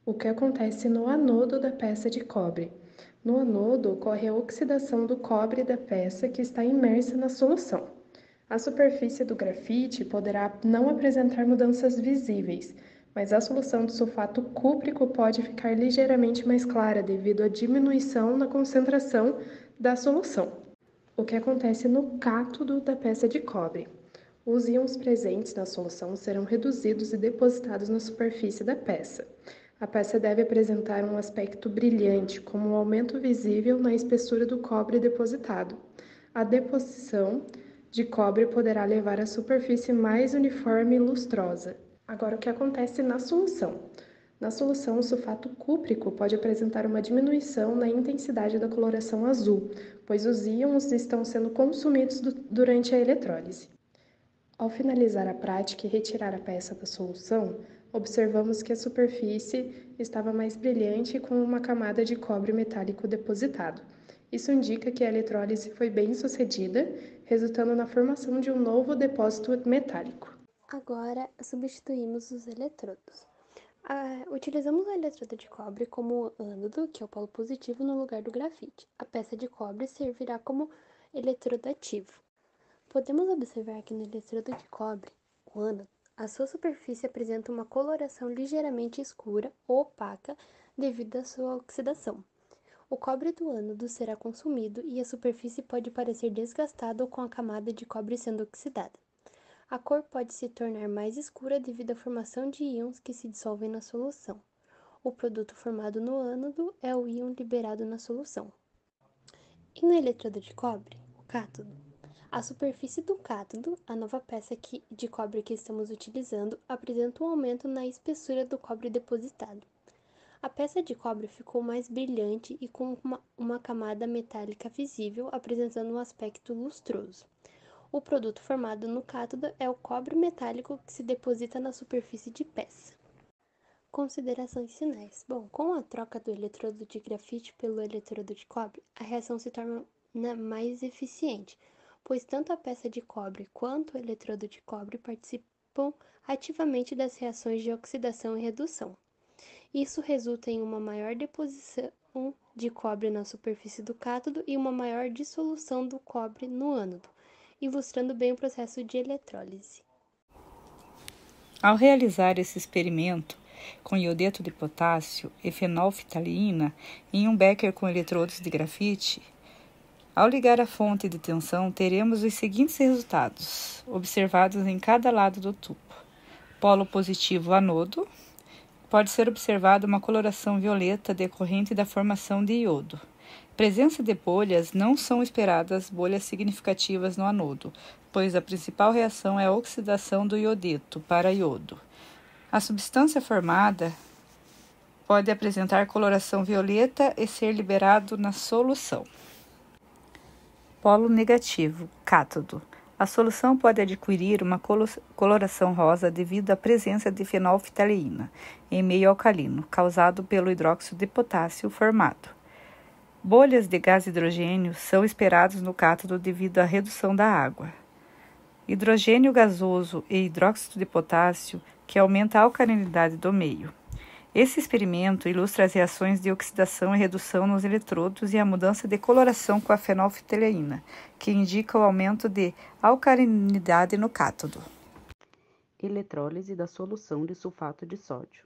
O que acontece no anodo da peça de cobre? No anodo ocorre a oxidação do cobre da peça que está imersa na solução. A superfície do grafite poderá não apresentar mudanças visíveis, mas a solução de sulfato cúprico pode ficar ligeiramente mais clara devido à diminuição na concentração da solução. O que acontece no cátodo da peça de cobre? Os íons presentes na solução serão reduzidos e depositados na superfície da peça. A peça deve apresentar um aspecto brilhante, como um aumento visível na espessura do cobre depositado. A deposição de cobre poderá levar à superfície mais uniforme e lustrosa. Agora, o que acontece na solução? Na solução, o sulfato cúprico pode apresentar uma diminuição na intensidade da coloração azul, pois os íons estão sendo consumidos durante a eletrólise. Ao finalizar a prática e retirar a peça da solução, observamos que a superfície estava mais brilhante com uma camada de cobre metálico depositado. Isso indica que a eletrólise foi bem sucedida, resultando na formação de um novo depósito metálico. Agora, substituímos os eletrodos. Utilizamos o eletrodo de cobre como ânodo, que é o polo positivo, no lugar do grafite. A peça de cobre servirá como eletrodo ativo. Podemos observar que no eletrodo de cobre, o ânodo, a sua superfície apresenta uma coloração ligeiramente escura ou opaca devido à sua oxidação. O cobre do ânodo será consumido e a superfície pode parecer desgastada ou com a camada de cobre sendo oxidada. A cor pode se tornar mais escura devido à formação de íons que se dissolvem na solução. O produto formado no ânodo é o íon liberado na solução. E no eletrodo de cobre, o cátodo, a superfície do cátodo, a nova peça de cobre que estamos utilizando, apresenta um aumento na espessura do cobre depositado. A peça de cobre ficou mais brilhante e com uma camada metálica visível, apresentando um aspecto lustroso. O produto formado no cátodo é o cobre metálico que se deposita na superfície de peça. Considerações finais. Bom, com a troca do eletrodo de grafite pelo eletrodo de cobre, a reação se torna mais eficiente, pois tanto a peça de cobre quanto o eletrodo de cobre participam ativamente das reações de oxidação e redução. Isso resulta em uma maior deposição de cobre na superfície do cátodo e uma maior dissolução do cobre no ânodo, ilustrando bem o processo de eletrólise. Ao realizar esse experimento com iodeto de potássio e fenolftaleína em um becker com eletrodos de grafite, ao ligar a fonte de tensão, teremos os seguintes resultados, observados em cada lado do tubo. Polo positivo anodo, pode ser observada uma coloração violeta decorrente da formação de iodo. Presença de bolhas não são esperadas bolhas significativas no anodo, pois a principal reação é a oxidação do iodeto para iodo. A substância formada pode apresentar coloração violeta e ser liberado na solução. Polo negativo, cátodo. A solução pode adquirir uma coloração rosa devido à presença de fenolftaleína em meio alcalino, causado pelo hidróxido de potássio formado. Bolhas de gás hidrogênio são esperadas no cátodo devido à redução da água. Hidrogênio gasoso e hidróxido de potássio, que aumenta a alcalinidade do meio. Esse experimento ilustra as reações de oxidação e redução nos eletrodos e a mudança de coloração com a fenolftaleína, que indica o aumento de alcalinidade no cátodo. Eletrólise da solução de sulfato de sódio.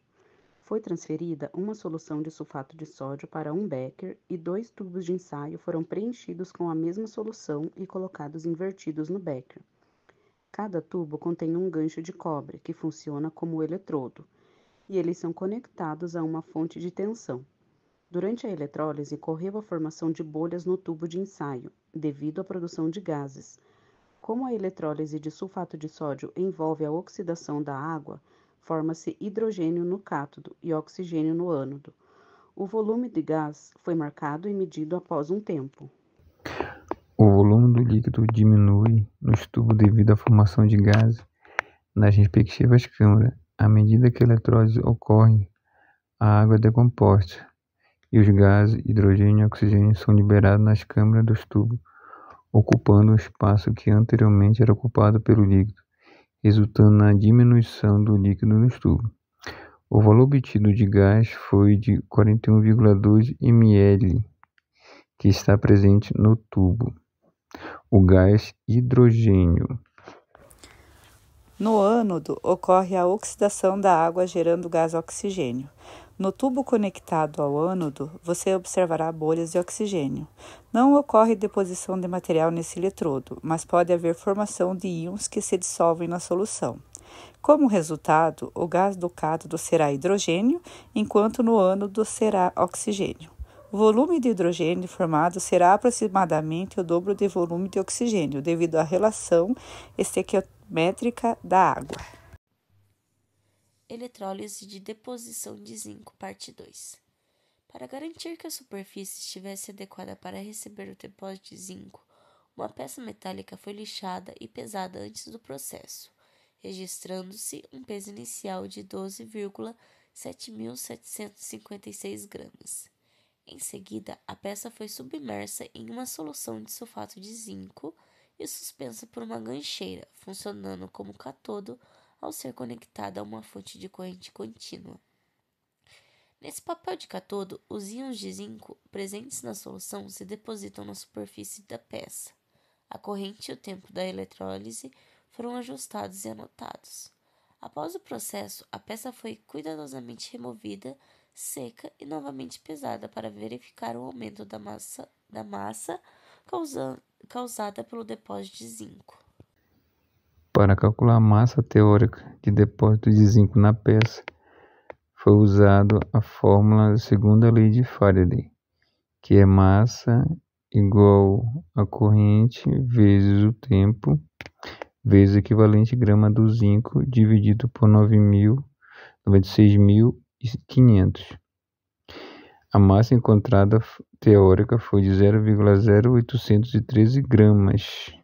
Foi transferida uma solução de sulfato de sódio para um becker e 2 tubos de ensaio foram preenchidos com a mesma solução e colocados invertidos no becker. Cada tubo contém um gancho de cobre, que funciona como eletrodo, e eles são conectados a uma fonte de tensão. Durante a eletrólise, ocorreu a formação de bolhas no tubo de ensaio, devido à produção de gases. Como a eletrólise de sulfato de sódio envolve a oxidação da água, forma-se hidrogênio no cátodo e oxigênio no ânodo. O volume de gás foi marcado e medido após um tempo. O volume do líquido diminui nos tubos devido à formação de gases nas respectivas câmaras. À medida que a eletrólise ocorre, a água é decomposta e os gases, hidrogênio e oxigênio, são liberados nas câmaras dos tubos, ocupando o espaço que anteriormente era ocupado pelo líquido, resultando na diminuição do líquido nos tubos. O valor obtido de gás foi de 41,2 ml, que está presente no tubo. O gás hidrogênio. No ânodo, ocorre a oxidação da água gerando gás oxigênio. No tubo conectado ao ânodo, você observará bolhas de oxigênio. Não ocorre deposição de material nesse eletrodo, mas pode haver formação de íons que se dissolvem na solução. Como resultado, o gás do cátodo será hidrogênio, enquanto no ânodo será oxigênio. O volume de hidrogênio formado será aproximadamente o dobro do volume de oxigênio, devido à relação estequiométrica da água. Eletrólise de deposição de zinco, parte 2. Para garantir que a superfície estivesse adequada para receber o depósito de zinco, uma peça metálica foi lixada e pesada antes do processo, registrando-se um peso inicial de 12,7.756 gramas. Em seguida, a peça foi submersa em uma solução de sulfato de zinco e suspensa por uma gancheira, funcionando como cátodo ao ser conectada a uma fonte de corrente contínua. Nesse papel de cátodo, os íons de zinco presentes na solução se depositam na superfície da peça. A corrente e o tempo da eletrólise foram ajustados e anotados. Após o processo, a peça foi cuidadosamente removida, seca e novamente pesada para verificar o aumento da massa causada pelo depósito de zinco. Para calcular a massa teórica de depósito de zinco na peça, foi usado a fórmula da segunda lei de Faraday, que é massa igual a corrente vezes o tempo, vezes o equivalente grama do zinco, dividido por 96.500. A massa encontrada teórica foi de 0,0813 gramas.